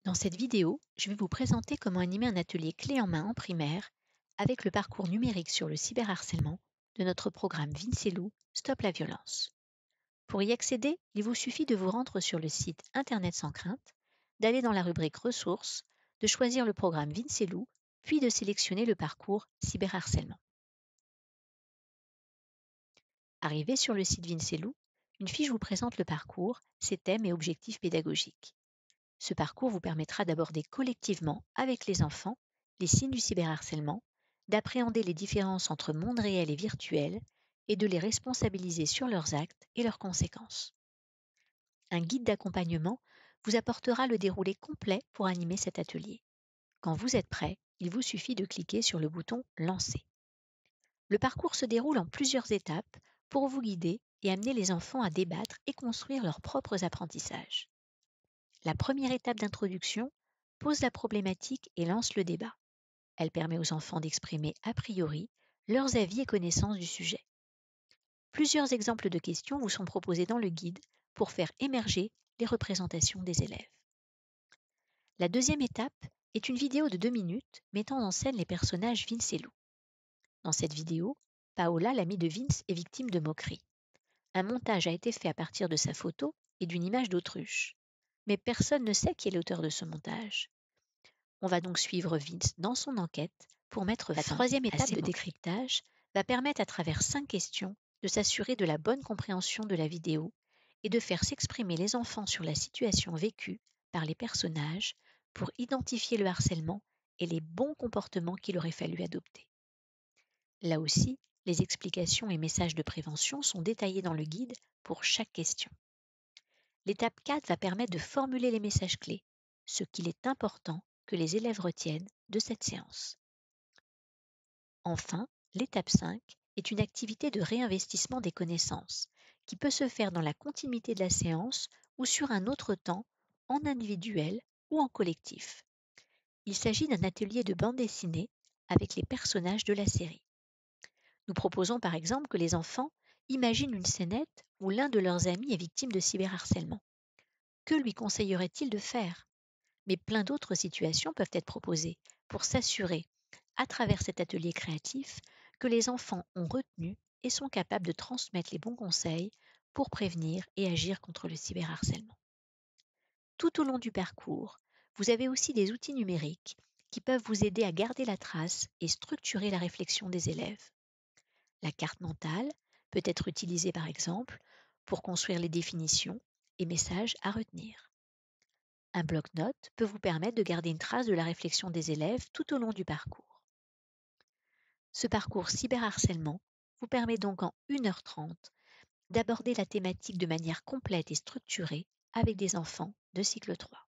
Dans cette vidéo, je vais vous présenter comment animer un atelier clé en main en primaire avec le parcours numérique sur le cyberharcèlement de notre programme Vincelou Stop la violence. Pour y accéder, il vous suffit de vous rendre sur le site Internet sans crainte, d'aller dans la rubrique ressources, de choisir le programme Vincelou, puis de sélectionner le parcours cyberharcèlement. Arrivé sur le site Vincelou, une fiche vous présente le parcours, ses thèmes et objectifs pédagogiques. Ce parcours vous permettra d'aborder collectivement, avec les enfants, les signes du cyberharcèlement, d'appréhender les différences entre monde réel et virtuel et de les responsabiliser sur leurs actes et leurs conséquences. Un guide d'accompagnement vous apportera le déroulé complet pour animer cet atelier. Quand vous êtes prêt, il vous suffit de cliquer sur le bouton Lancer. Le parcours se déroule en plusieurs étapes pour vous guider et amener les enfants à débattre et construire leurs propres apprentissages. La première étape d'introduction pose la problématique et lance le débat. Elle permet aux enfants d'exprimer a priori leurs avis et connaissances du sujet. Plusieurs exemples de questions vous sont proposés dans le guide pour faire émerger les représentations des élèves. La deuxième étape est une vidéo de 2 minutes mettant en scène les personnages Vince et Lou. Dans cette vidéo, Paola, l'amie de Vince, est victime de moqueries. Un montage a été fait à partir de sa photo et d'une image d'autruche. Mais personne ne sait qui est l'auteur de ce montage. On va donc suivre Vince dans son enquête pour mettre fin. La troisième étape de décryptage va permettre à travers 5 questions de s'assurer de la bonne compréhension de la vidéo et de faire s'exprimer les enfants sur la situation vécue par les personnages pour identifier le harcèlement et les bons comportements qu'il aurait fallu adopter. Là aussi, les explications et messages de prévention sont détaillés dans le guide pour chaque question. L'étape 4 va permettre de formuler les messages clés, ce qu'il est important que les élèves retiennent de cette séance. Enfin, l'étape 5 est une activité de réinvestissement des connaissances qui peut se faire dans la continuité de la séance ou sur un autre temps, en individuel ou en collectif. Il s'agit d'un atelier de bande dessinée avec les personnages de la série. Nous proposons par exemple que les enfants imaginent une scénette où l'un de leurs amis est victime de cyberharcèlement. Que lui conseillerait-il de faire? Mais plein d'autres situations peuvent être proposées pour s'assurer, à travers cet atelier créatif, que les enfants ont retenu et sont capables de transmettre les bons conseils pour prévenir et agir contre le cyberharcèlement. Tout au long du parcours, vous avez aussi des outils numériques qui peuvent vous aider à garder la trace et structurer la réflexion des élèves. La carte mentale peut être utilisée par exemple pour construire les définitions et messages à retenir. Un bloc-notes peut vous permettre de garder une trace de la réflexion des élèves tout au long du parcours. Ce parcours cyberharcèlement vous permet donc en 1h30 d'aborder la thématique de manière complète et structurée avec des enfants de cycle 3.